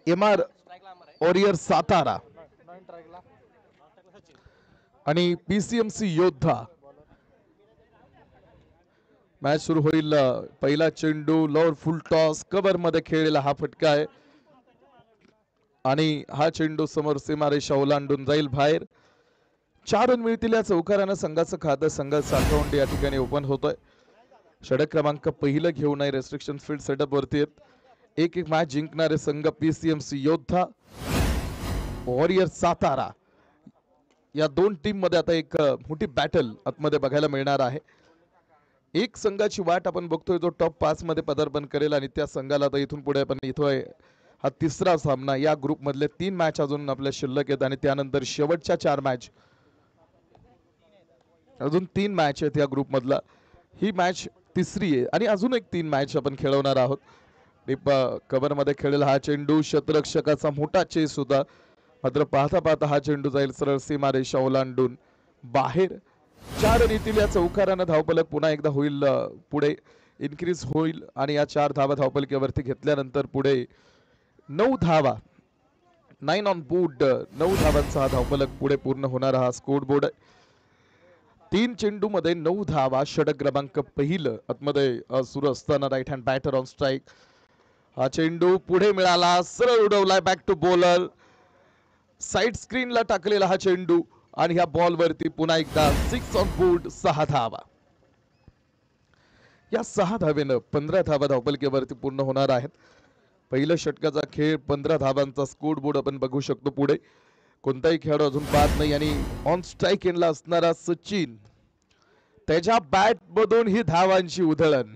MR warrior Satara आणि PCMC योद्धा. Match सुरू होईल. पहिला चेंडू लॉर फुल टॉस कव्हर मध्ये खेळलेला हा फटका आहे आणि हा चेंडू समोर सीमारेषा ओलांडून जाईल बाहेर. 4 रन मिळतील या चौकारानं संघाचं खातं. संघ साठवंडी या ठिकाणी ओपन होतोय. षटक क्रमांक पहिलं घेऊन आहे रेस्ट्रिक्शन फील्ड सेटअप वरती आहेत. एक मॅच जिंकणारे संघ PCMC योद्धा वॉरियर सातारा. या दोन टीम मध्ये आता एक मोठी बॅटल आतमध्ये बघायला मिळणार आहे. एक संघाची वाट आपण बघतोय जो टॉप 5 मध्ये पदार्पण करेल आणि त्या संघाला आता इथून पुढे आपण इथं हा तिसरा सामना. या ग्रुप मधले 3 मॅच अजून आपल्या शिल्लक आहेत आणि त्यानंतर शेवटच्या 4 मॅच. अजून 3 मॅच आहेत या ग्रुप मधला. ही मॅच तिसरी आहे आणि अजून एक 3 मॅच आपण खेळवणार आहोत. कव्हर मध्ये खेळलेला हा चेंडू शतरक्षकाचा मोठा चेस होता, मात्र पाहता पाहता हा चेंडू जाईल सरळ सीमारेषा ओलांडून बाहेर. 4 रन येतील या चौकारानं. धावफलक पुन्हा एकदा होईल पुढे इन्क्रीज होईल आणि या 4 धावा धावफलकावरती घेतल्यानंतर पुढे 9 धावा 9 ऑन बोर्ड 9 धावांचा हा धावफलक पुढे पूर्ण होणारा हा स्कोर बोर्ड आहे. 3 चेंडू मध्ये 9 धावा. षटक क्रमांक पहिलं आतमध्ये सुरू असताना right hand batter on strike. हा चेंडू पुढे मिळाला, सरळ उडवलाय बॅक टू बॉलर. साइड स्क्रीनला टाकलेला हा चेंडू आणि ह्या बॉल वरती पुन्हा एकदा 6 ऑन बोर्ड. 6 धावा. या 6 धावेनं 15 धावा धावफलकावरती पूर्ण होणार आहेत. पहिल्या षटकाचा खेळ 15 धावांचा स्कोर बोर्ड आपण बघू शकतो. पुढे कोणताही खेळाडू अजून बाद नाही आणि ऑन स्ट्राईक एंडला असणारा सचिन, त्याच्या बॅट मधून ही धावांची उधळण.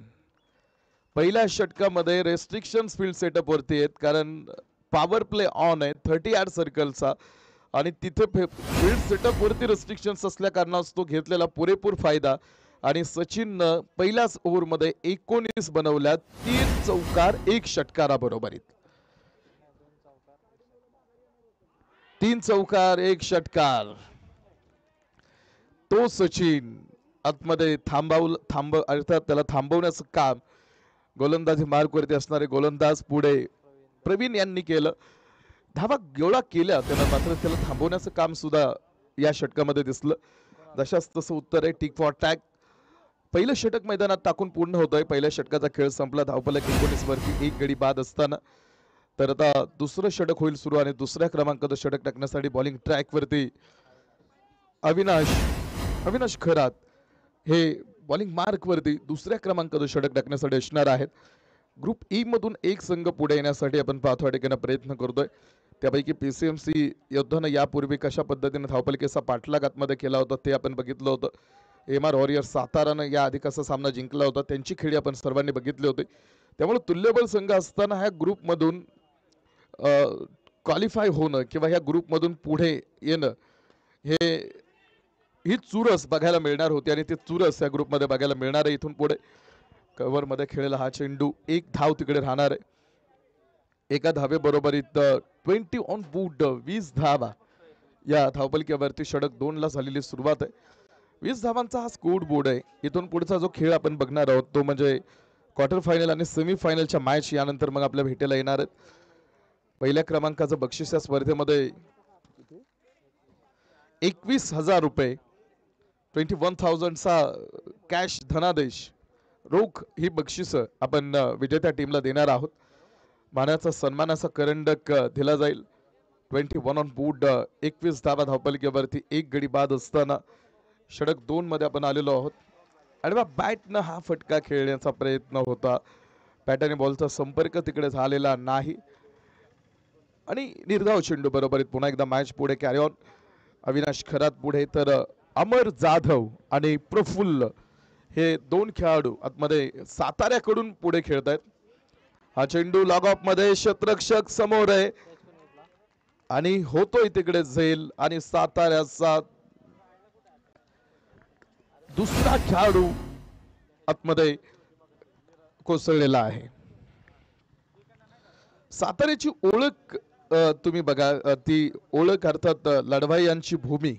पहिल्या षटकामध्ये रेस्ट्रिक्शन फील्ड सेटअप वरती आहेत कारण पॉवर प्ले ऑन आहे 30 यार्ड सर्कलचा आणि तिथे फील्ड सेटअप वरती रेस्ट्रिक्शन्स असल्या कारणास्तव घेतलेला पुरेपूर फायदा. आणि सचिननं पहिल्याच ओव्हरमध्ये 19 बनवल्या. 3 चौकार 1 षटकारा बरोबरीत. 3 चौकार 1 षटकार. तो सचिन आतमध्ये अर्थात त्याला थांबवण्याचं काम गोलंदाजी मार्क वरती असणारे गोलंदाज पुढे प्रवीण यांनी केलं. धावा गोळा केल्या त्याला, मात्र त्याला थांबवण्याचं काम सुद्धा या षटकामध्ये दिसलं. जशाच तसं उत्तर आहे टिक फॉर टॅग. पहिलं षटक मैदानात टाकून पूर्ण होतोय. पहिल्या षटकाचा खेळ संपला. धावफलक 19 वरती 1 गडी बाद असताना. तर आता दुसरं षटक होईल सुरू आणि दुसऱ्या क्रमांकाचं षटक टाकण्यासाठी बॉलिंग ट्रॅक वरती अविनाश खरात हे बॉलिंग मार्क वरती दुसऱ्या क्रमांकाचं षटक टाकण्यासाठी असणार आहेत. ग्रुप ई मधून एक संघ पुढे येण्यासाठी आपण पाहतो ठिकाणी प्रयत्न करतोय. त्यापैकी PCMC योद्धानं यापूर्वी कशा पद्धतीने धावफलकाचा पाठलाग आतमध्ये केला होता ते आपण बघितलं होतं. MR वॉरियर सातारानं या आधी कसा सामना जिंकला होता त्यांची खेळी आपण सर्वांनी बघितली होती. त्यामुळे तुल्यबळ संघ असताना ह्या ग्रुपमधून क्वालिफाय होणं किंवा ह्या ग्रुपमधून पुढे येणं ही चुरस बघायला मिळणार होती आणि ते चुरस या ग्रुपमध्ये बघायला मिळणार आहे. इथून पुढे कव्हर मध्ये खेळलेला हा चेंडू 1 धाव तिकडे राहणार आहे. एका धावे बरोबरीत 20 ऑन बोर्ड 20 धावा या धावफलकावरती. षटक 2 ला झालेली सुरुवात आहे. 20 धावांचा हा स्कोर बोर्ड आहे. इथून पुढचा जो खेळ आपण बघणार आहोत तो म्हणजे क्वार्टर फायनल आणि सेमी फायनलच्या मॅच यानंतर मग आपल्या भेटीला येणार आहेत. पहिल्या क्रमांकाचं बक्षीस या स्पर्धेमध्ये 21,000 रुपये 21,000चा कॅश धनादेश रोख ही बक्षीस आपण विजेत्या टीमला देणार आहोत. मानाचा सन्मानाचा करंडक दिला जाईल. 21 ऑन बोर्ड 21 धावा धावफलकावरती 1 गडी बाद असताना षटक 2 मध्ये आपण आलेलो आहोत. आणि बॅटनं हा फटका खेळण्याचा प्रयत्न होता. बॅटने बॉलचा संपर्क तिकडे झालेला नाही आणि निर्धाव चेंडू बरोबरीत पुन्हा एकदा मॅच पुढे कॅरी ऑन. अविनाश खरात पुढे तर अमर जाधव आणि प्रफुल्ल हे 2 खेळाडू आतमध्ये साताऱ्याकडून पुढे खेळत आहेत. हा चेंडू लॉग ऑफ मध्ये क्षेत्ररक्षक समोर आहे आणि होतोय तिकडे झेल आणि साताऱ्याचा दुसरा खेळाडू आतमध्ये कोसळलेला आहे. साताऱ्याची ओळख तुम्ही बघा, ती ओळख अर्थात लढवाई यांची भूमी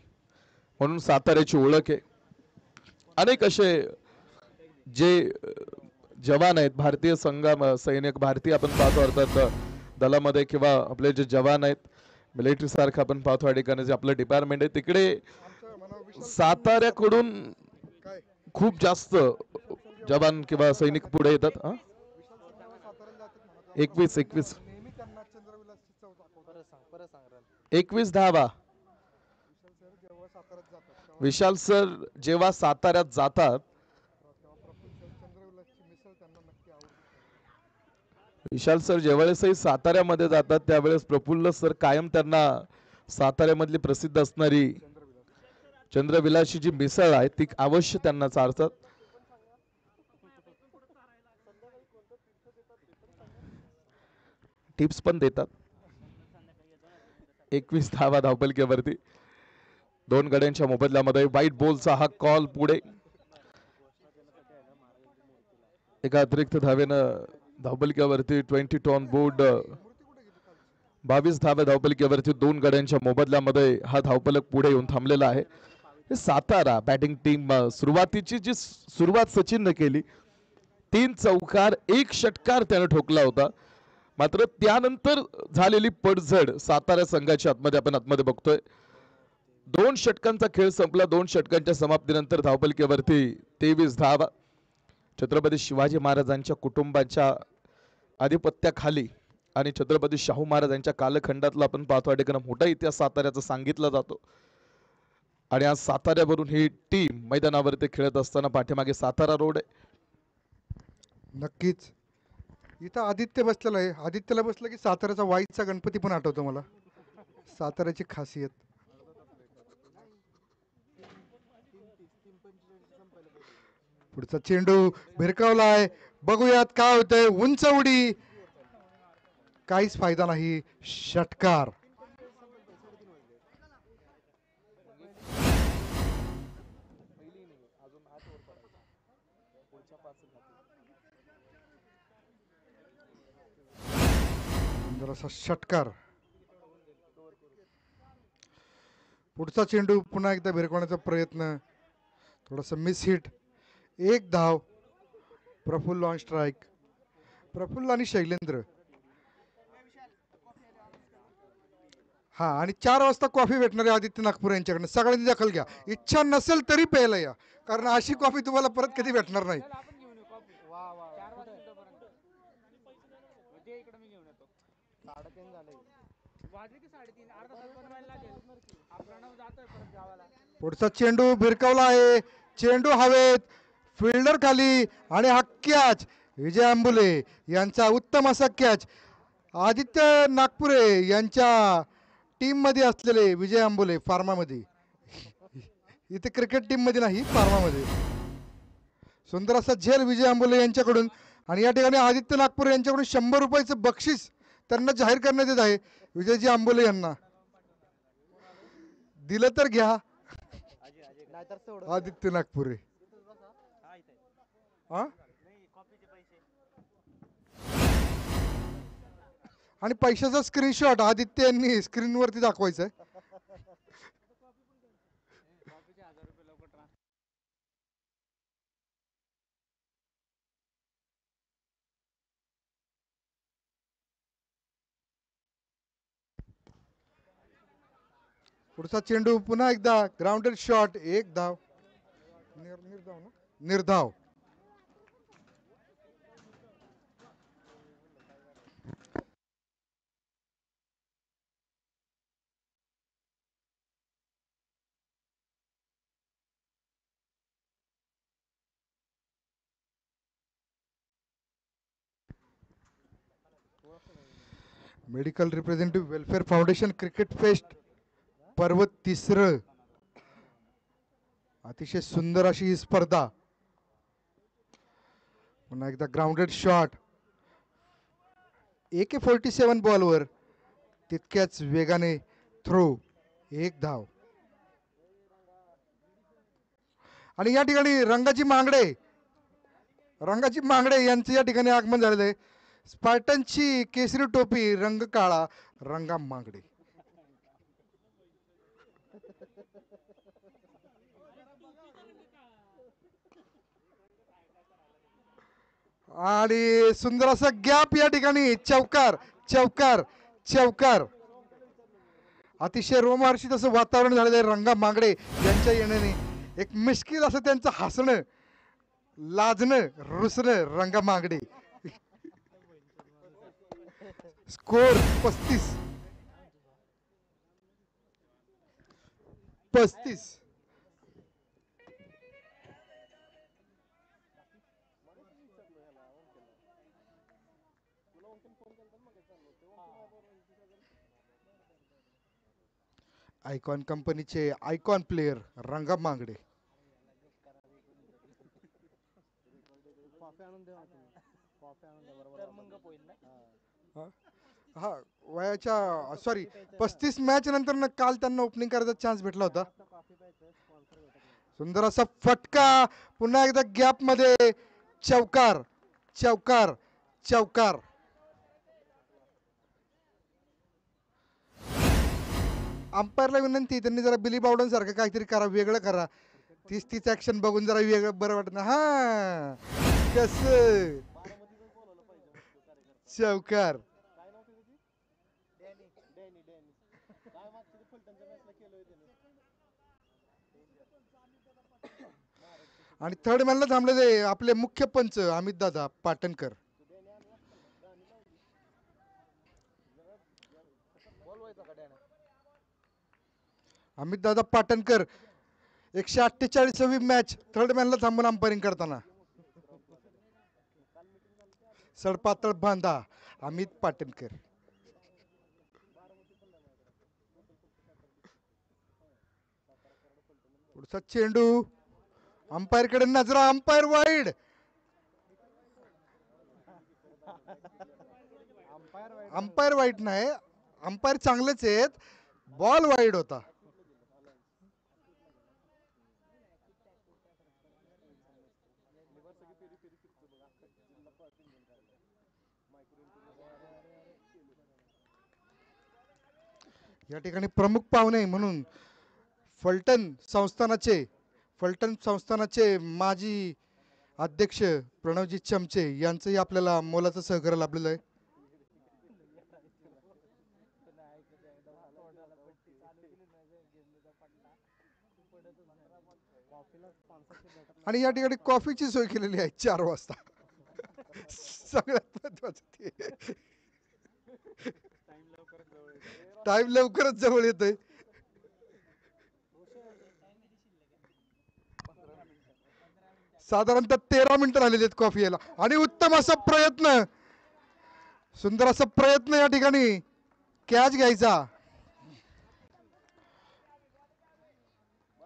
म्हणून साताऱ्याची ओळख आहे. अनेक असे जे जवान आहेत भारतीय सैनिक भारतीय आपण पाहतो अर्थात दलामध्ये किंवा आपले जे जवान आहेत मिलिटरी सारखं आपण पाहतो या ठिकाणी जे आपलं डिपार्टमेंट आहे तिकडे साताऱ्याकडून खूप जास्त जवान किंवा सैनिक पुढे येतात. 21 धावा विशाल सर जेव्हा साताऱ्यात जातात विशाल सर ज्यावेळेसही साताऱ्यामध्ये जातात त्यावेळेस प्रफुल्ल सर कायम त्यांना साताऱ्यामधली प्रसिद्ध असणारी चंद्रविलासची जी मिसळ आहे ती अवश्य त्यांना चारतात. टिप्स पण देतात. 21 धावा धावपलकीवरती 2 गड्यांच्या मोबदल्यामध्ये व्हाईट बॉलचा हा कॉल पुढे एका अतिरिक्त धावेनं धावपलकीवरती 22 ऑन बोर्ड 22 धावे धावपलकीवरती 2 गड्यांच्या मोबदल्यामध्ये हा धावपलक पुढे येऊन थांबलेला आहे. सातारा बॅटिंग टीम सुरुवातीची जी सुरुवात सचिनने केली 3 चौकार 1 षटकार त्याने ठोकला होता. मात्र त्यानंतर झालेली पडझड सातारा संघाच्या आतमध्ये बघतोय. 2 षटकांचा खेळ संपला. 2 षटकांच्या समाप्तीनंतर धावपलकीवरती 23 धावा छत्रपती शिवाजी महाराजांच्या कुटुंबाच्या आधिपत्याखाली आणि छत्रपती शाहू महाराजांच्या कालखंडातला आपण पाहतो या ठिकाणी मोठा इतिहास साताऱ्याचा सांगितला जातो. आणि आज साताऱ्यावरून ही टीम मैदानावरती खेळत असताना पाठीमागे सातारा रोड आहे. नक्कीच इथं आदित्य बसलेला आहे. आदित्यला बसलं की साताऱ्याचा वाईचा गणपती पण आठवतो मला. साताऱ्याची खासियत. पुढचा चेंडू भिरकावलाय. बघूयात काय होतंय. उंच उडी काहीच फायदा नाही. षटकार. जरासा षटकार. पुढचा चेंडू पुन्हा एकदा भिरकवण्याचा प्रयत्न. थोडासा मिस हिट. 1 धाव. Praful on strike. प्रफुल्ल आणि शैलेंद्र. हा आणि 4 वाजता कॉफी भेटणार आहे आदित्य नागपूर यांच्याकडनं. सगळ्यांनी दखल घ्या. इच्छा नसेल तरी प्यायला या, कारण अशी कॉफी तुम्हाला परत कधी भेटणार नाही. पुढचा चेंडू भिरकावला आहे. चेंडू हवेत. फिल्डर खाली आणि हा कॅच विजय आंबुले यांचा उत्तम असा कॅच. आदित्य नागपुरे यांच्या टीम मध्ये असलेले विजय आंबुले फार्मामध्ये, इथे क्रिकेट टीम मध्ये नाही फार्मामध्ये. सुंदर असा झेल विजय आंबुले यांच्याकडून. आणि या ठिकाणी आदित्य नागपुरे यांच्याकडून 100 रुपयाचं बक्षीस त्यांना जाहीर करण्यात येत आहे. विजयजी आंबोले यांना दिलं तर घ्या. आदित्य नागपुरे आणि पैशाचा स्क्रीनशॉट आदित्य यांनी स्क्रीनवरती दाखवायचा आहे. पुढचा चेंडू पुन्हा एकदा ग्राउंडेड शॉट. 1 धाव. निर्धाव. Medical representative welfare foundation cricket fest पर्व 3. अतिशय सुंदर अशी ही स्पर्धा. पुन्हा एकदा ग्राउंडेड शॉट. AK-47 बॉलवर तितक्याच वेगाने थ्रो. 1 धाव. आणि या ठिकाणी रंगाजी मांगडे यांचे या ठिकाणी आगमन झालेले आहे. स्पार्टनची केसरी टोपी रंग काळा रंगा मांगडे. आणि सुंदर असा गॅप या ठिकाणी. चौकार चौकार चौकार. अतिशय रोमहर्षित असं वातावरण झालेलं आहे रंगा मांगडे यांच्या येण्याने. एक मिश्किल असं त्यांचं हसणं, लाजणं, रुसणं रंगा मांगडे. स्कोर 35. आयकॉन कंपनीचे आयकॉन प्लेयर रंगा मांगडे. हा वयाच्या 35 मॅच नंतर काल त्यांना ओपनिंग करायचा चान्स भेटला होता. सुंदर असा फटका, पुन्हा एकदा गॅप मध्ये चौकार चौकार चौकार. अंपायरला विनंती, त्यांनी जरा बिली बावडन सारखं काहीतरी करा, वेगळं करा. तीच ऍक्शन बघून जरा वेगळं बरं वाटत ना. हा कस चौकार. आणि थर्ड मॅनला थांबलेले आपले मुख्य पंच अमित दादा पाटणकर. अमित दादा पाटणकर 148वी मॅच थर्ड मॅनला थांबून अंपायरिंग करताना. सडपातळ बांधा अमित पाटणकर. पुढचा चेंडू अंपायर कडे नजरा. Umpire wide. अंपायर वाईट नाही, अंपायर चांगलेच आहेत. बॉल वाईड होता. या ठिकाणी प्रमुख पाहुणे म्हणून फलटण संस्थानाचे माजी अध्यक्ष प्रणवजी चमचे यांचंही आपल्याला मोलाचं सहकार्य लाभलेलं आहे. आणि या ठिकाणी कॉफीची सोय केलेली आहे 4 वाजता. सगळ्यात महत्वाचं ते टाइम लवकरच जवळ येतोय. साधारणतः 13 मिनिटं राहिलेली आहेत कॉफी यायला. आणि उत्तम असा प्रयत्न, सुंदर असा प्रयत्न या ठिकाणी कॅच घ्यायचा,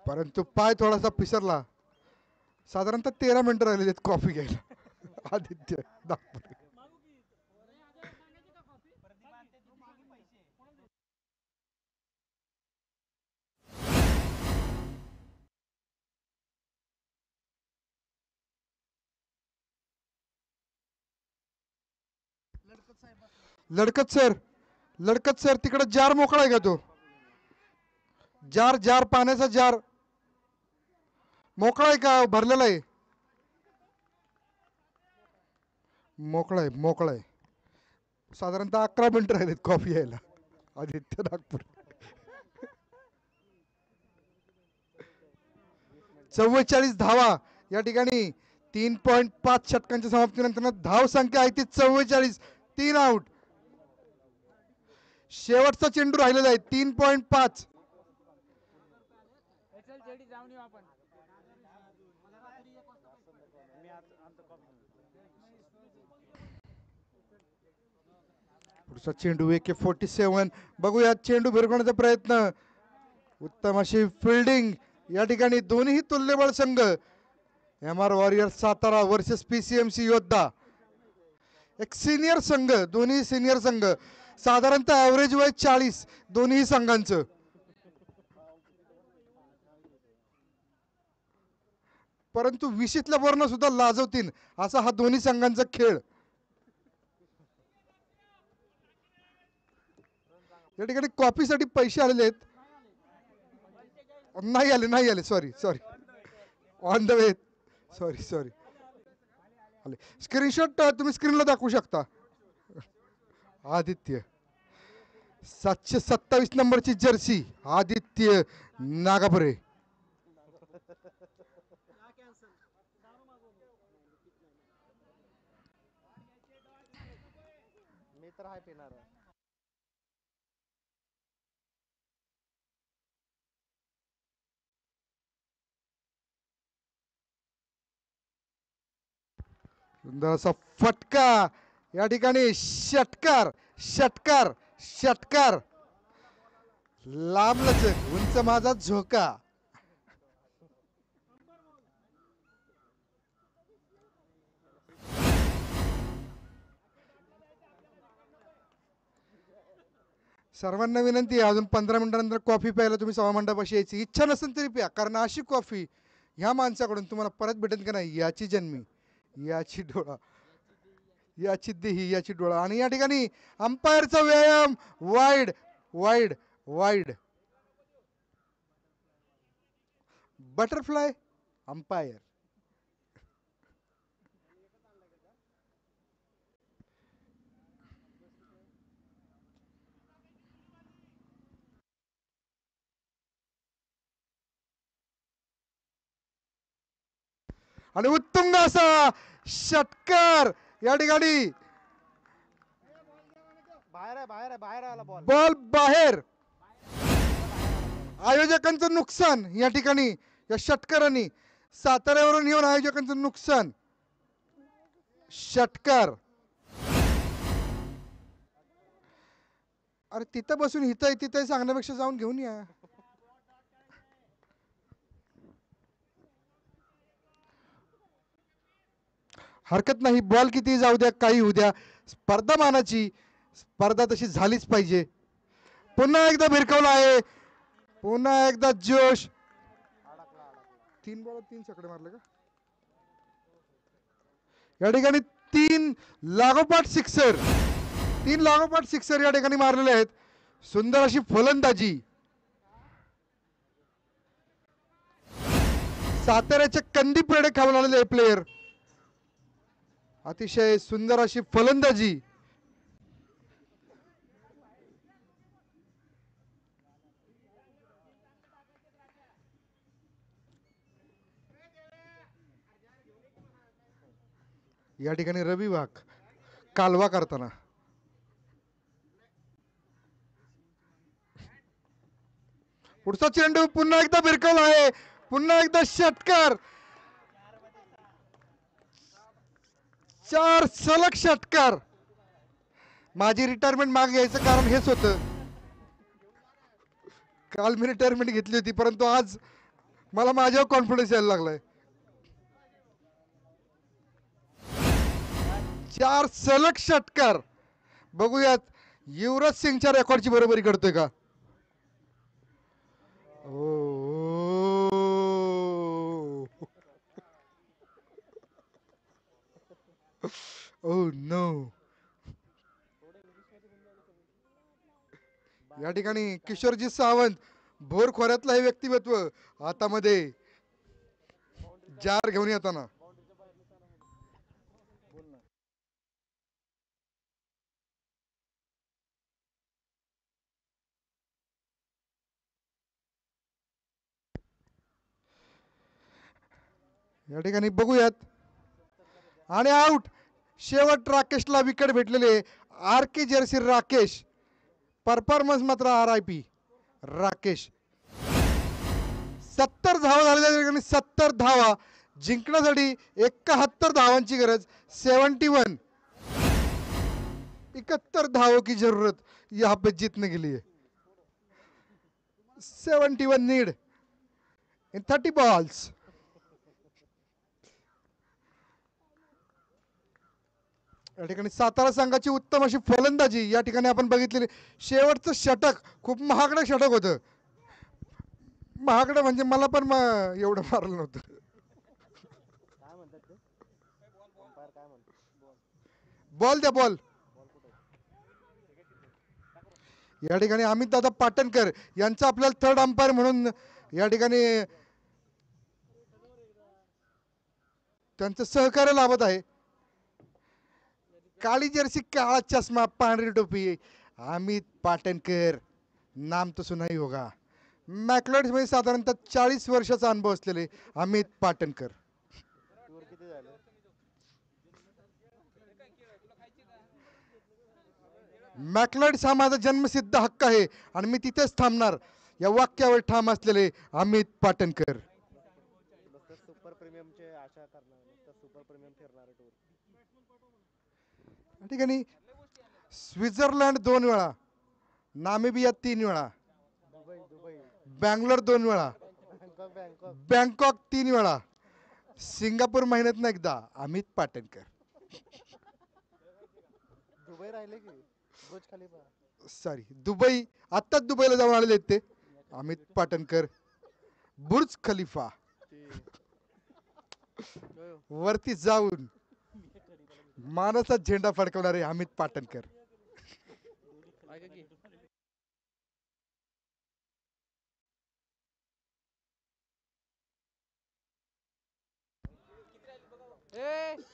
परंतु पाय थोडासा पिसरला. साधारणतः 13 मिनिटं राहिलेली आहेत कॉफी घ्यायला. आदित्य नागपुरे. लडकत सर तिकडे जार मोकळा आहे का? तो जार पाण्याचा जार मोकळा आहे का भरलेला आहे? मोकळा आहे. साधारणतः 11 मिनिटं राहिलेत कॉफी यायला. आदित्य नागपूर. 44 धावा या ठिकाणी. 3.5 षटकांच्या समाप्तीनंतर धाव संख्या आहे ती 44. 3 आउट. शेवटचा चेंडू राहिलेला आहे. 3.5. पुढचा चेंडू AK-47. बघूया चेंडू भिरकवण्याचा प्रयत्न. उत्तम अशी फिल्डिंग या ठिकाणी. दोन्ही तुल्यबळ संघ MR warrior Satara versus PCMC योद्धा. एक सिनियर संघ, दोन्ही सिनियर संघ. साधारणतः ऍव्हरेज वय 40 दोन्ही संघांचं. परंतु 20तल्या वर्ण सुद्धा लाजवतील असा हा दोन्ही संघांचा खेळ. या ठिकाणी कॉपीसाठी पैसे आलेले आहेत. नाही आले sorry on the way. Sorry आले. स्क्रीनशॉट तुम्ही स्क्रीनला दाखवू शकता. आदित्य 727 नंबरची जर्सी आदित्य नागापुरे. मी तर हाय पिणार. सुंदर असा फटका या ठिकाणी. षटकार षटकार षटकार. लांब लचक उंच माझा झोका. सर्वांना विनंती आहे, अजून 15 मिनिटानंतर कॉफी प्यायला तुम्ही सभामंडपाशी यायची. इच्छा नसेल तरी प्या, कारण अशी कॉफी ह्या माणसाकडून तुम्हाला परत भेटेल का नाही याची जन्मी, याची डोळा, याची देही, याची डोळा. आणि या ठिकाणी अंपायरचा व्यायाम. Wide wide wide. Butterfly umpire. आणि उत्तुंग असा षटकार या ठिकाणी. बाहेर आहे, बाहेर आहे, बाहेर आला बॉल. बॉल बाहेर. आयोजकांचं नुकसान या ठिकाणी या षटकारांनी. साताऱ्यावरून येऊन आयोजकांचं नुकसान. षटकार. अरे तिथं बसून हिथं तिथं सांगण्यापेक्षा जाऊन घेऊन या. हरकत नाही, बॉल किती जाऊ द्या, काही होऊ द्या, स्पर्धा मानाची. स्पर्धा तशी झालीच पाहिजे. पुन्हा एकदा भिरकवला आहे, पुन्हा एकदा जोश. 3 बॉल 3 छकडे मारले का या ठिकाणी. 3 लागोपाठ सिक्सर, 3 लागोपाठ सिक्सर या ठिकाणी मारलेले आहेत. सुंदर अशी फलंदाजी. साताऱ्याच्या कंदी पेढे खाऊन आलेले प्लेयर. अतिशय सुंदर अशी फलंदाजी. या ठिकाणी रवी वाघ कालवा करताना. पुढचा चेंडू पुन्हा एकदा भिरकवला आहे, पुन्हा एकदा षटकार. 4 सलग षटकार. माझी रिटायरमेंट मागे घ्यायचं कारण हेच होतं. काल मी रिटायरमेंट घेतली होती, परंतु आज मला माझ्यावर कॉन्फिडन्स यायला लागलाय. 4 सलग षटकार. बघूयात युवराज सिंगच्या रेकॉर्डची बरोबरी करतोय का. Oh no. या ठिकाणी किशोरजी सावंत भोर खोऱ्यातलं हे व्यक्तिमत्व हातामध्ये जार घेऊन येताना. या ठिकाणी बघूयात. आणि आउट. शेवट राकेशला विकेट भेटलेले. आर के जर्सी राकेश. परफॉर्मन्स मात्र RIP राकेश. 70 धावा झालेल्या ठिकाणी 70 धावा जिंकण्यासाठी 71 धावांची गरज. 71 धावों की जरूरत यहाँ पे जीतने के लिए. 71 नीड इन 30 बॉल्स. या ठिकाणी सातारा संघाची उत्तम अशी फलंदाजी या ठिकाणी आपण बघितलेली. शेवटचं षटक खूप महागडं षटक होतं. महागडं म्हणजे मला पण एवढं मारलं नव्हतं. काय म्हणतात ते अंपायर, काय म्हणतात? बॉल द्या बॉल. या ठिकाणी अमित दादा पाटणकर यांचं आपल्याला थर्ड अंपायर म्हणून या ठिकाणी त्यांचं सहकार्य लाभत आहे. काळी जर्सी काळा चष्मा पांढरी टोपी अमित पाटणकर नाम तो सुना ही होगा. मॅकलॉड्स मध्ये साधारणतः 40 वर्षाचा अनुभव असलेले अमित पाटणकर. टूर किती झालं? मॅकलॉड्स हा माझा जन्मसिद्ध हक्क आहे आणि मी तिथेच थांबणार या वाक्यावर ठाम असलेले अमित पाटणकर. नुसतं सुपर प्रीमियमचे आशा करणार, नुसतं सुपर प्रीमियम फिरणार टूर. या ठिकाणी स्वित्झर्लंड 2 वेळा, नामिबिया 3 वेळा, दुबई दुबई बँगलोर 2 वेळा, बँकॉक बँकॉक बँकॉक 3 वेळा, सिंगापूर महिन्यात एकदा अमित पाटणकर. दुबई राहिले की बुर्ज खलिफा. सॉरी दुबई, आत्ताच दुबईला जाऊन आलेले आहेत ते अमित पाटणकर. बुर्ज खलिफा वरती जाऊन मानाचा झेंडा फडकवणारे अमित पाटणकर.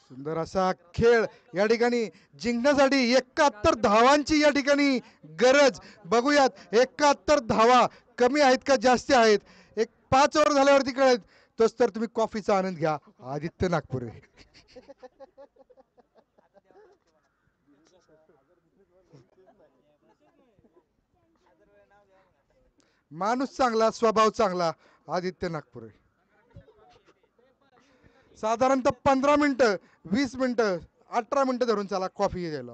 सुंदर असा खेळ या ठिकाणी जिंकण्यासाठी 71 धावांची या ठिकाणी गरज. बघूयात 71 धावा कमी आहेत का जास्त आहेत. एक 5 ओव्हर झाल्यावरती कळेल. तोच तर तुम्ही कॉफीचा आनंद घ्या. आदित्य नागपुरे. माणूस चांगला, स्वभाव चांगला, आदित्य नागपुरे. साधारणतः 15 मिनिटं, 20 मिनिटं, 18 मिनिटं धरून चला कॉफी घ्यायला.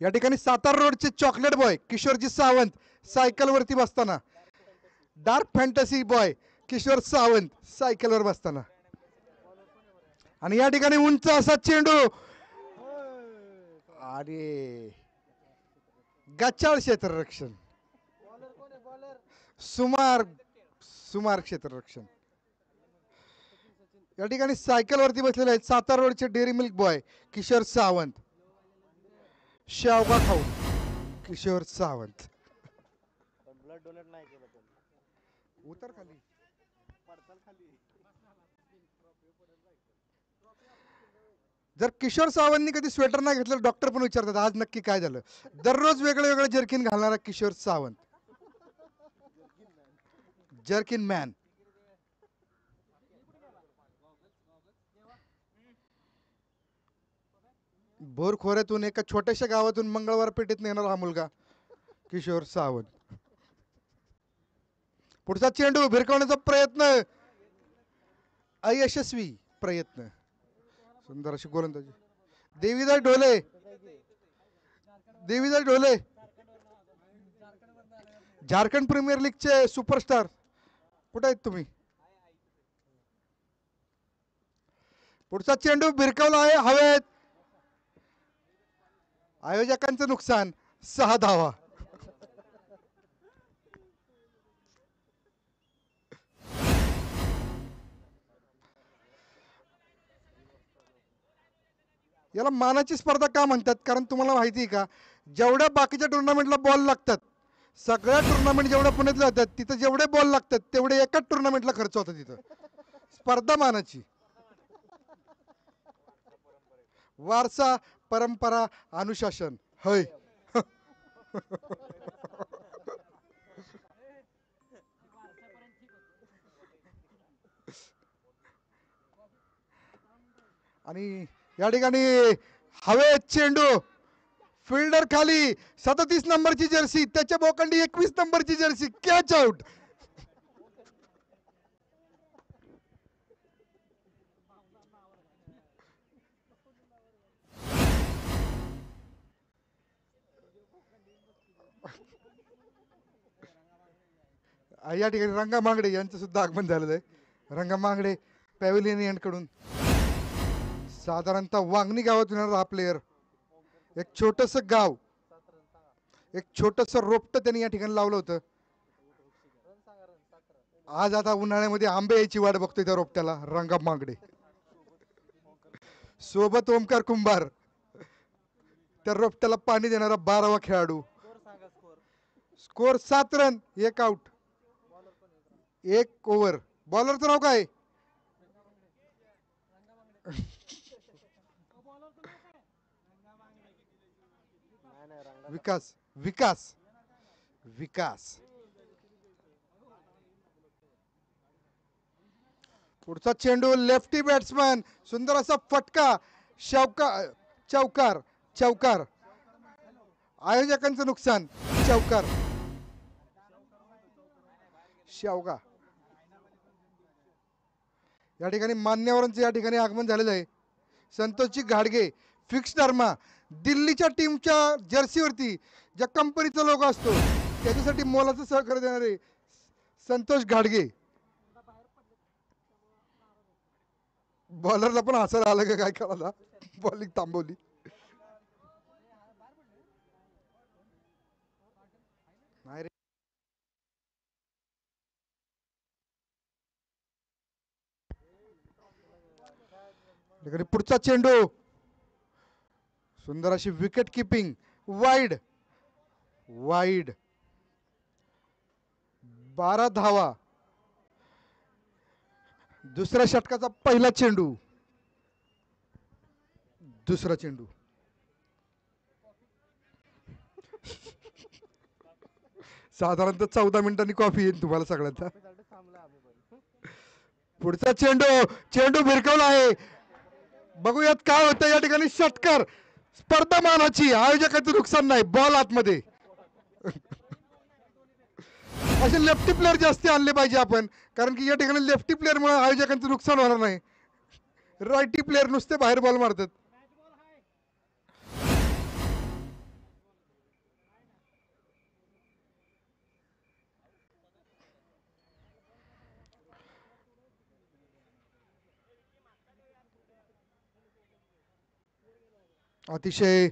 या ठिकाणी सातारा रोडचे चॉकलेट बॉय किशोरजी सावंत सायकलवरती बसताना, dark fantasy boy Kishor Sawant सायकलवर बसताना, आणि या ठिकाणी उंच असा चेंडू आणि गचाळ क्षेत्ररक्षण, सुमार सुमार क्षेत्ररक्षण. या ठिकाणी सायकलवरती बसलेले आहेत सातारा रोडचे dairy milk boy Kishor Sawant, शेवगा खाऊन किशोर सावंत. ब्लड डोनेट नाही केलं पण उतर खाली. पडताल खाली. जर किशोर सावंतनी कधी स्वेटर नाही घेतलं डॉक्टर पण विचारतात आज नक्की काय झालं. दररोज वेगळं वेगळं जर्किन घालणारा किशोर सावंत, जर्किन मॅन. बोरखोऱ्यातून एका छोट्याशा गावातून मंगळवार पेठेत येणारा हा मुलगा किशोर सावंत. पुढचा चेंडू भिरकवण्याचा प्रयत्न, अयशस्वी प्रयत्न. सुंदर अशी गोलंदाजी. देवीदास ढोले, देवीदास ढोले झारखंड प्रीमियर लीगचे सुपरस्टार. कुठे आहेत तुम्ही? पुढचा चेंडू भिरकवला आहे हवेत. आयोजकांचं नुकसान, 6 धावा. याला मानाची स्पर्धा का म्हणतात? कारण तुम्हाला माहिती आहे का, जेवढ्या बाकीच्या टुर्नामेंटला बॉल लागतात, सगळ्या टुर्नामेंट जेवढ्या पुण्यातल्या जातात तिथं जेवढे बॉल लागतात तेवढे एकाच टुर्नामेंटला खर्च होतो. तिथं स्पर्धा मानाची. वारसा, परंपरा, अनुशासन होय. आणि या ठिकाणी हवेत चेंडू, फिल्डर खाली, 37 नंबरची जर्सी, त्याच्या बोकंडी 21 नंबरची जर्सी, कॅच आउट. या ठिकाणी रंगा मांगडे यांचं सुद्धा आगमन झालेलं आहे. रंगा मांगडे पॅव्हिलियन कडून साधारणतः वांगणी गावातून येणारा हा प्लेयर. एक छोटस गाव, एक छोटस रोपट त्यांनी या ठिकाणी लावलं होतं. आज आता उन्हाळ्यामध्ये आंबे यायची वाट बघतोय त्या रोपट्याला रंगा मांगडे सोबत ओमकार कुंभार त्या रोपट्याला पाणी देणारा 12वा खेळाडू. Score 7 run 1 out 1 over. बॉलरचं नाव काय? विकास विकास विकास. पुढचा चेंडू लेफ्टी बॅट्समन सुंदर असा फटका चौकार चौकार. आयोजकांचं नुकसान चौकार शेवगा. या ठिकाणी मान्यवरांचं या ठिकाणी आगमन झालेलं आहे. संतोषजी घाडगे फिक्स धर्मा दिल्लीच्या टीमच्या जर्सीवरती ज्या कंपनीचा लोगो असतो त्याच्यासाठी मोलाचं सहकार्य देणारे संतोष घाडगे. बॉलरला पण हसायला आलं का काय कळाला. बॉलिंग थांबवली. नाही रे. ठिकाणी पुढचा चेंडू सुंदर अशी विकेट किपिंग वाईड वाईड. 12 धावा. दुसऱ्या षटकाचा पहिला चेंडू. दुसरा चेंडू. साधारणतः 14 मिनिटांनी कॉफी येईल तुम्हाला सगळ्यांचा. पुढचा चेंडू चेंडू भिरकवला आहे. बघूयात काय होतं या ठिकाणी. षटकार स्पर्धा मानाची. आयोजकाचं नुकसान नाही. बॉल आतमध्ये. असे लेफ्टी प्लेअर जास्त आणले पाहिजे आपण कारण की या ठिकाणी लेफ्टी प्लेअर मुळे आयोजकांचं नुकसान होणार नाही. राईटी प्लेअर नुसते बाहेर बॉल मारतात. अतिशय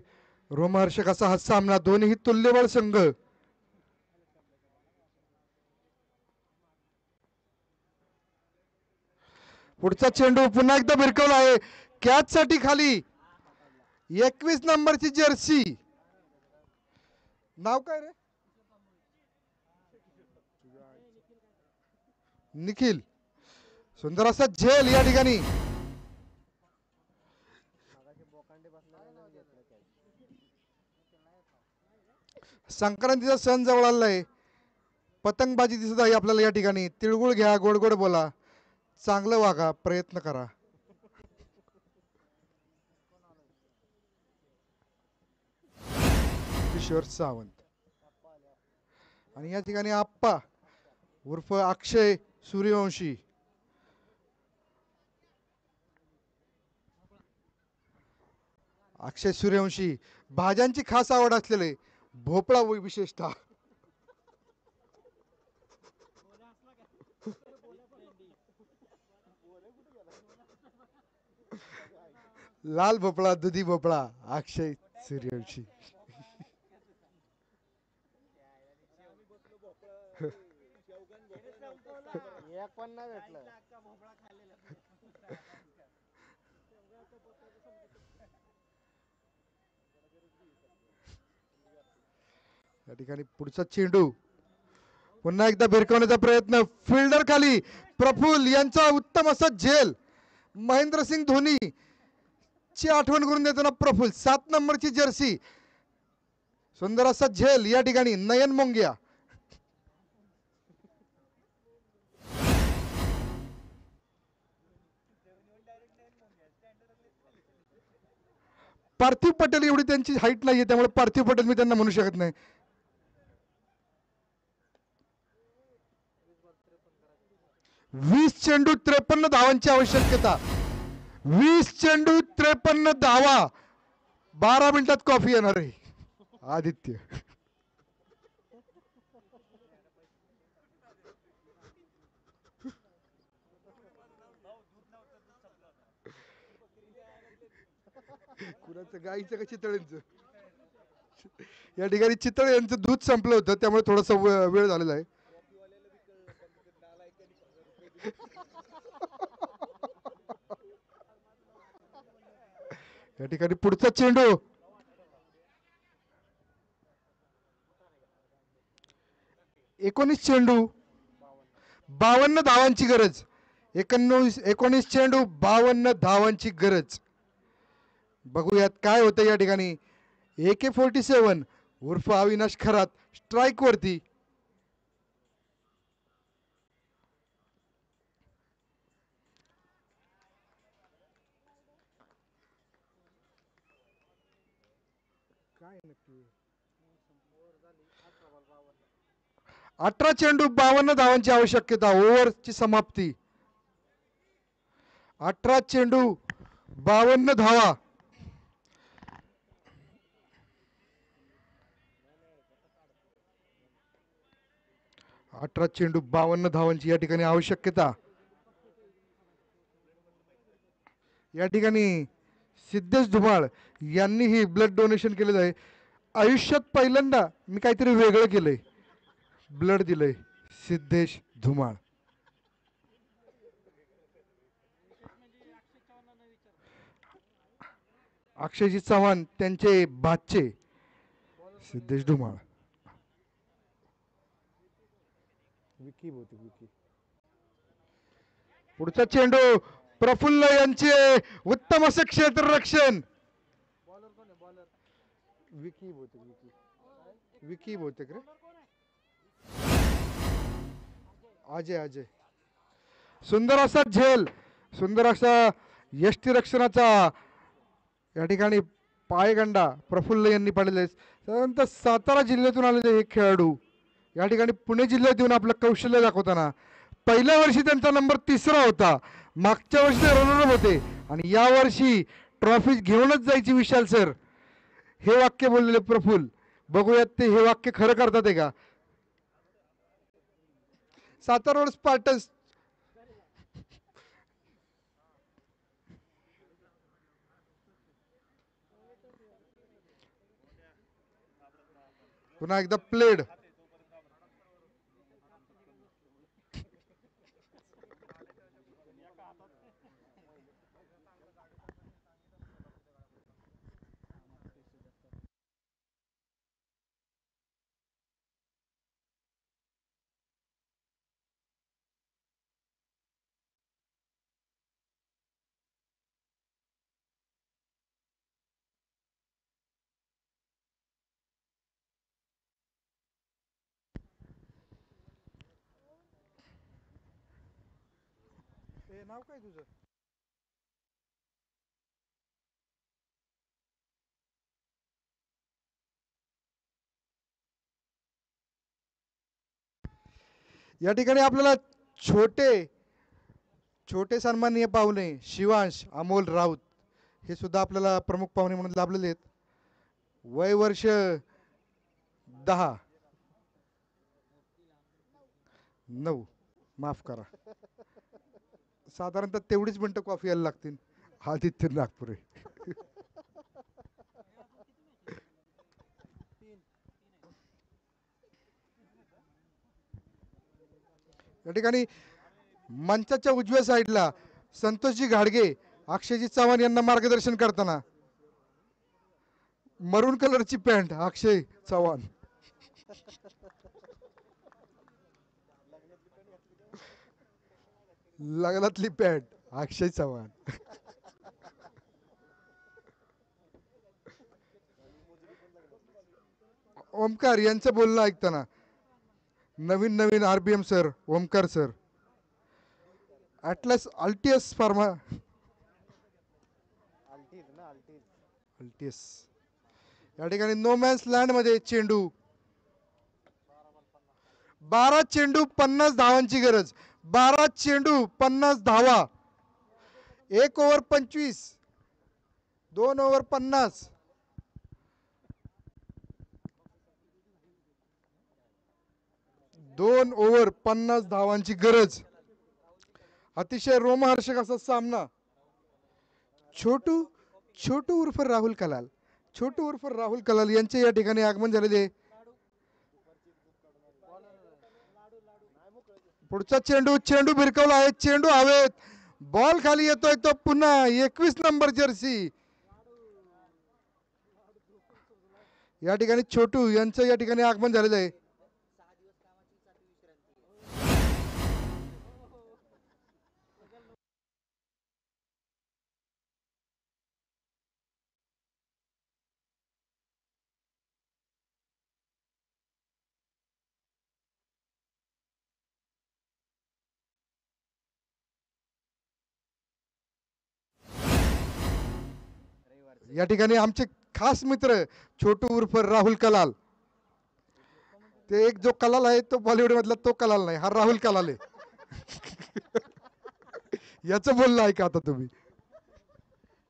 रोमहर्षक असा हा सामना. दोन्ही तुल्यबळ संघ. पुढचा चेंडू पुन्हा एकदा भिरकवला आहे. कॅच साठी खाली 21 नंबरची जर्सी. नाव काय रे? निखिल. सुंदर असा झेल या ठिकाणी. संक्रांतीचा सण जवळ आलेला आहे. पतंगबाजी दिसत आहे आपल्याला या ठिकाणी. तिळगुळ घ्या, गोड गोड बोला, चांगलं वागा, प्रयत्न करा. किशोर सावंत आणि या ठिकाणी आप्पा उर्फ अक्षय सूर्यवंशी. अक्षय सूर्यवंशी भाज्यांची खास आवड असलेले भोपळा विशेषतः. लाल भोपळा, दुधी भोपळा, अक्षय सूर्यवंशी. या ठिकाणी पुढचा चेंडू पुन्हा एकदा भिरकवण्याचा प्रयत्न. फिल्डर खाली प्रफुल्ल यांचा उत्तम असा झेल. महेंद्रसिंग धोनी ची आठवण करून देताना प्रफुल्ल 7 नंबरची जर्सी. सुंदर असा झेल या ठिकाणी. नयन मोंगिया. पार्थिव पटेल एवढी त्यांची हाईट नाहीये त्यामुळे पार्थिव पटेल मी त्यांना म्हणू शकत नाही. 20 चेंडू 53 धावांची आवश्यकता. 20 चेंडू 53 धावा. 12 मिनिटात कॉफी येणार आहे. आदित्य कुणाचं गाईचं का चितळ्यांचं. या ठिकाणी चितळे यांचं दूध संपलं होतं त्यामुळे थोडासा वेळ झालेला आहे. या ठिकाणी पुढचा चेंडू 19 चेंडू 52 धावांची गरज. 19 चेंडू 52 धावांची गरज. बघूयात काय होतं या ठिकाणी. AK-47 उर्फ अविनाश खरात स्ट्राईक वरती. काय नक्की 18 चेंडू 52 धावांची आवश्यकता. ओव्हरची समाप्ती. 18 चेंडू 52 धावा. अठरा चेंडू 52 धावांची या ठिकाणी आवश्यकता. या ठिकाणी सिद्धेश धुमाळ यांनी ही ब्लड डोनेशन केलेलं आहे. आयुष्यात पहिल्यांदा मी काहीतरी वेगळं केलंय, ब्लड दिलंय. सिद्धेश धुमाळ. अक्षयजी चव्हाण त्यांचे भाचे सिद्धेश धुमाळ. पुढचा चेंडू प्रफुल्ल यांचे उत्तम असे क्षेत्ररक्षण. विकी बहुतेक रे. अजय सुंदर असा झेल, सुंदर असा यष्टीरक्षणाचा या ठिकाणी पायगंडा प्रफुल्ल यांनी पाडलेला आहे. साधारणतः सातारा जिल्ह्यातून आलेले हे खेळाडू या ठिकाणी पुणे जिल्ह्यात येऊन आपलं कौशल्य दाखवताना. पहिल्या वर्षी त्यांचा नंबर 3रा होता. मागच्या वर्षी ते रनरअप होते आणि या वर्षी ट्रॉफी घेऊनच जायची विशाल सर, हे वाक्य बोललेले प्रफुल्ल. बघूयात ते हे वाक्य खरं करतात आहे का. सातारा रोड स्पार्टन्स पुन्हा एकदा प्लेड. नाव काय तुझं. या ठिकाणी आपल्याला छोटे सन्माननीय पाहुणे शिवांश अमोल राऊत हे सुद्धा आपल्याला प्रमुख पाहुणे म्हणून लाभलेले आहेत. वय वर्ष 9 माफ करा. साधारणतः तेवढीच मिनिटं कॉफी यायला लागतील. आदित्य नागपुरे. या ठिकाणी मंचाच्या उजव्या साईडला संतोषजी घाडगे अक्षयजी चव्हाण यांना मार्गदर्शन करताना. मरून कलरची पॅन्ट अक्षय चव्हाण. लग्नातली पॅन्ट अक्षय चव्हाण. ओमकार यांचं बोलणं ऐकताना नवीन RBM sir, Omkar sir. Atlas altius pharma altius. या ठिकाणी नो मॅन्स लँड मध्ये चेंडू 12 चेंडू 50 धावांची गरज. 12 चेंडू 50 धावा. 1 ओव्हर 25, 2 ओव्हर 50. दोन ओव्हर 50 धावांची गरज. अतिशय रोमहर्षक असा सामना. छोटू उर्फ राहुल कलाल यांचे या ठिकाणी आगमन झालेले. पुढचा चेंडू चेंडू भिरकवला आहे, चेंडू हवेत, बॉल खाली येतोय तो पुन्हा 21 नंबर जर्सी या ठिकाणी छोटू यांचं या ठिकाणी आगमन झालेलं आहे. या ठिकाणी आमचे खास मित्र छोटू उर्फ राहुल कलाल, ते एक जो कलाल आहे तो बॉलिवूड मधला तो कलाल नाही, हा राहुल कलाल आहे. याचं बोलणं ऐका आता तुम्ही.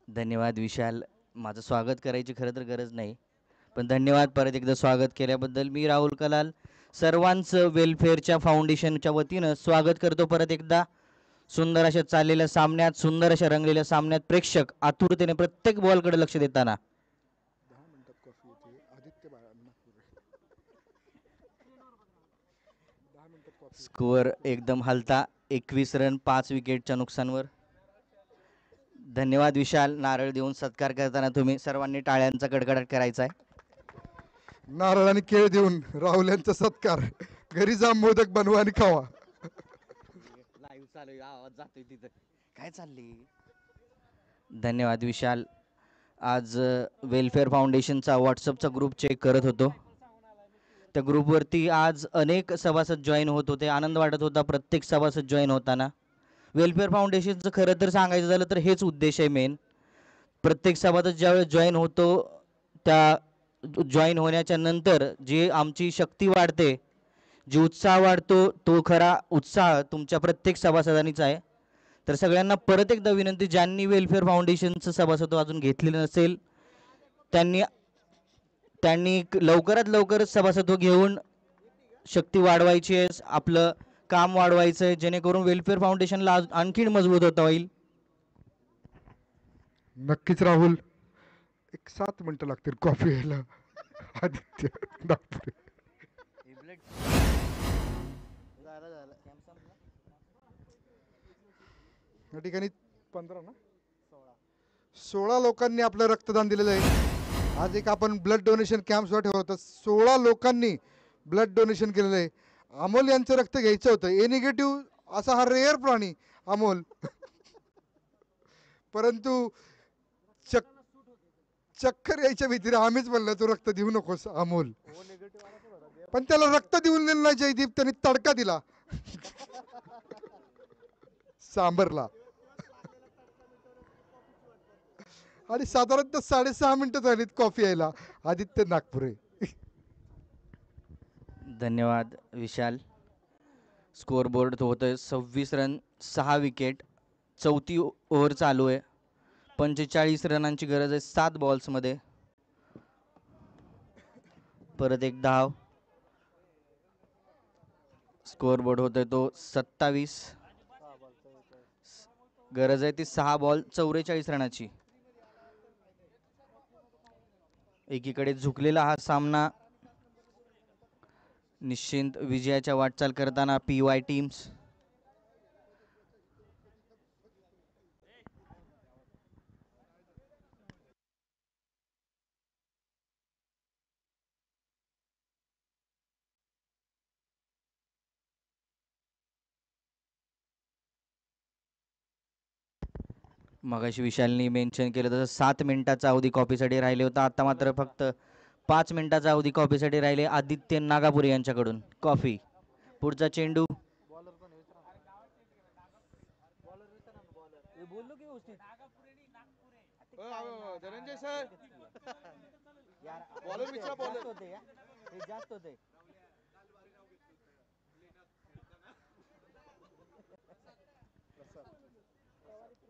धन्यवाद विशाल. माझं स्वागत करायची खरं तर गरज नाही, पण धन्यवाद परत एकदा स्वागत केल्याबद्दल. मी राहुल कलाल सर्वांचं वेलफेअरच्या फाउंडेशनच्या वतीनं स्वागत करतो परत एकदा. सुंदर अशा चाललेल्या सामन्यात, सुंदर अशा रंगलेल्या सामन्यात प्रेक्षक आतुरतेने प्रत्येक बॉलकडे लक्ष देताना स्कोअर एकदम हलता. 21 रन 5 विकेटच्या नुकसानवर. धन्यवाद विशाल. नारळ देऊन सत्कार करताना तुम्ही सर्वांनी टाळ्यांचा कडकडाट करायचा आहे. नारळ आणि केळ देऊन राहुल यांचा सत्कार. घरी जा, मोदक बनवा आणि खावा. लाईव्ह चालू आहे, आवाज जातोय तिथं. काय चालली. धन्यवाद विशाल. आज वेलफेअर फाउंडेशनचा व्हॉट्सअपचा ग्रुप चेक करत होतो. त्या ग्रुपवरती आज अनेक सभासद जॉईन होत होते. आनंद वाटत होता प्रत्येक सभासद जॉईन होताना. वेलफेअर फाउंडेशनचं खरं तर सांगायचं झालं तर हेच उद्देश आहे मेन. प्रत्येक सभासद ज्यावेळेस जॉईन होतो, त्या जॉईन होण्याच्या नंतर जी आमची शक्ती वाढते, जी उत्साह वाढतो, तो खरा उत्साह तुमच्या प्रत्येक सभासदांनीच आहे. तर सगळ्यांना परत एकदा विनंती, ज्यांनी वेलफेअर फाउंडेशनचं सभासद अजून घेतलेलं नसेल त्यांनी लवकरात लवकर सभासत्व घेऊन शक्ती वाढवायची आहे, आपलं काम वाढवायचं आहे, जेणेकरून वेलफेअर फाउंडेशनला आणखीन मजबूत होता होईल. नक्कीच राहुल. एक 7 मिनिटं लागतील कॉफी यायला. आदित्य नागपुरे. झालं झालं. या ठिकाणी 15 ना 16 लोकांनी आपलं रक्तदान दिलेलं आहे. आज एक आपण ब्लड डोनेशन कॅम्प सुद्धा ठेवला होता. 16 लोकांनी ब्लड डोनेशन केलेलं आहे. अमोल यांचं रक्त घ्यायचं होतं. ए निगेटिव्ह असा हा रेअर प्राणी अमोल. परंतु चक्कर यायच्या भीतीने आम्हीच म्हणलं तू रक्त देऊ नकोस अमोल. पण त्याला रक्त देऊन दिलं नाही जयदीप, त्यांनी तडका दिला सांबरला. आणि साधारणतः 6.5 मिनिटं झालीत कॉफी यायला. आदित्य नागपुरे. धन्यवाद विशाल. स्कोअर बोर्ड होतोय 26 रन 6 विकेट. 4थी ओव्हर चालू आहे. 45 रनांची गरज आहे 7 बॉल्समध्ये. परत एक धाव. स्कोअर बोर्ड होतोय तो 27. गरज आहे ती 6 बॉल 44 रनाची. एकीकडे झुकलेला हा सामना निश्चित विजयाच्या वाटचाल करताना PY टीम्स. मगाशी विशालनी मेन्शन केलं तसं 7 मिनिटाचा अवधी कॉपीसाठी राहिले होता. आता मात्र फक्त 5 मिनिटाचा अवधी कॉपीसाठी राहिले. आदित्य नागापुरे यांच्याकडून कॉफी. पुढचा चेंडू. धनंजय सर, बॉलर विचारा, बॉलर जास्त होते.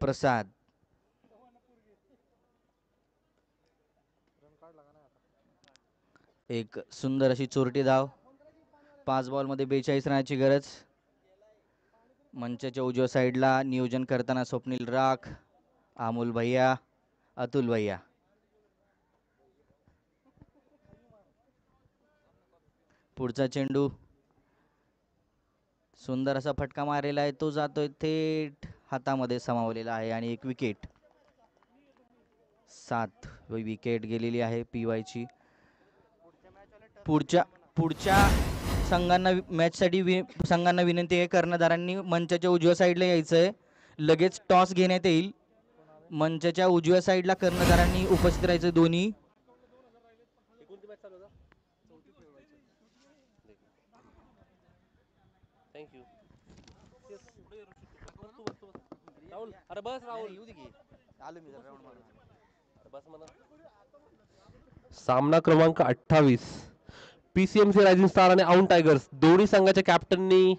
प्रसाद. एक सुंदर अशी चोरटी धाव. 5 बॉलमध्ये 42 रनाची गरज. मंचाच्या उजव्या साईडला नियोजन करताना स्वप्नील राख, अमोल भैया, अतुल भैया. पुढचा चेंडू सुंदर असा फटका मारलेला आहे, तो जातोय थेट हातामध्ये समावलेला आहे आणि एक विकेट. 7 विकेट गेलेली आहे PY ची. पुढच्या पुढच्या संघांना मॅचसाठी संघांना विनंती आहे, कर्णधारांनी मंचाच्या उजव्या साईडला यायचं आहे. लगेच टॉस घेण्यात येईल. मंचाच्या उजव्या साईडला कर्णधारांनी उपस्थित राहायचं दोन्ही. थँक्यू. राहुल अरे बस राहुल येऊ दे की. आलो मी राऊंड मारून. अरे बस म्हणा. सामना क्रमांक 28 PCMC रायझिंग स्टार आणि औंध टायगर्स दोन्ही संघाच्या कॅप्टननी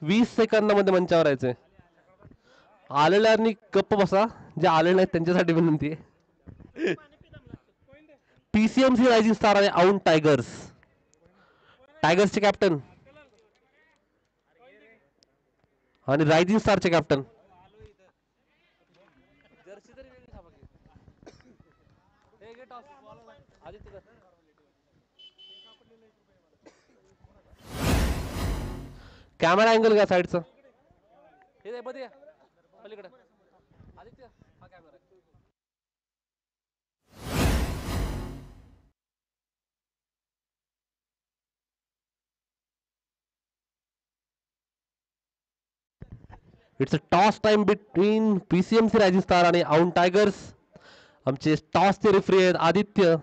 20 सेकंदामध्ये मंचावर यायचंय. आलेल्यांनी गप्प बसा, जे आले नाहीत त्यांच्यासाठी विनंती आहे. PCMC रायझिंग स्टार आणि औंध टायगर्स. टायगर्सचे कॅप्टन आणि रायझिंग स्टारचे कॅप्टन. कॅमेरा अँगल घ्या साईडचा. हे दे मध्ये पलीकडे आदित्य हा camera. It's a toss time between PCMC rising star आणि औंध टायगर्स. आमचे टॉसचे रेफरी आहेत आदित्य.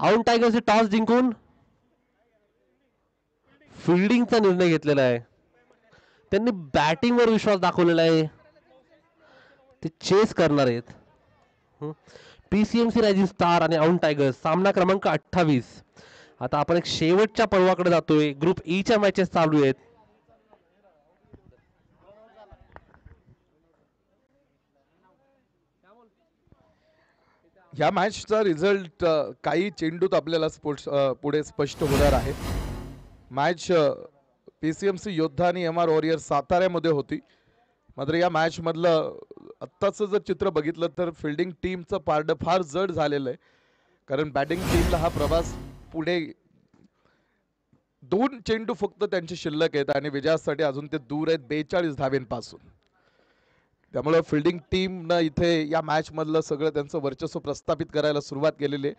औंध टायगर्सचे टॉस जिंकून फिल्डिंगचा निर्णय घेतलेला आहे. त्यांनी बॅटिंगवर विश्वास दाखवलेला आहे. ते चेस करणार आहेत. PCMC रायझिंग स्टार आणि औंध टायगर्स सामना क्रमांक 28. आता आपण एक शेवटच्या पर्वाकडे जातोय. ग्रुप E च्या मॅचेस चालू आहेत. ह्या मॅचचा रिझल्ट काही चेंडूत आपल्याला पुढे स्पष्ट होणार आहे. मॅच PCMC योद्धा आणि MR वॉरियर साताऱ्यामध्ये होती. मात्र या मॅच मधलं आत्ताचं जर चित्र बघितलं तर फिल्डिंग टीमचं पारडं फार जड झालेलं आहे. कारण बॅटिंग टीमला हा प्रवास पुढे 2 चेंडू फक्त त्यांचे शिल्लक आहेत आणि विजयासाठी अजून ते दूर आहेत 42 धावेंपासून. त्यामुळे फिल्डिंग टीमनं इथे या मॅच मधलं सगळं त्यांचं वर्चस्व प्रस्थापित करायला सुरुवात केलेली आहे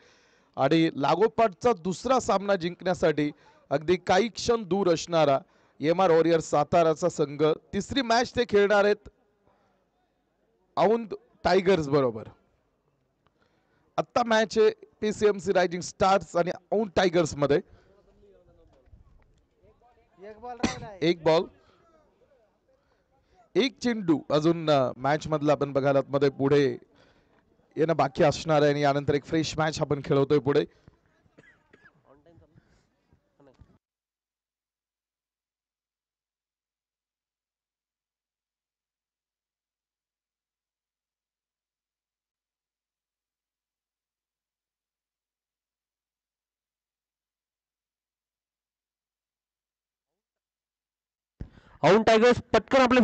आणि लागोपाठचा दुसरा सामना जिंकण्यासाठी अगदी काही क्षण दूर असणारा MR वॉरियर साताराचा संघ तिसरी मॅच ते खेळणार आहेत औंध टायगर्स बरोबर. आत्ता मॅच आहे PCMC रायझिंग स्टार्स आणि औंध टायगर्स मध्ये. एक बॉल एक चेंडू अजून मॅच मधला आपण बघायला मध्ये पुढे येणं बाकी असणार आहे आणि यानंतर एक फ्रेश मॅच आपण खेळवतोय पुढे. औंध टायगर्स पटकन आपले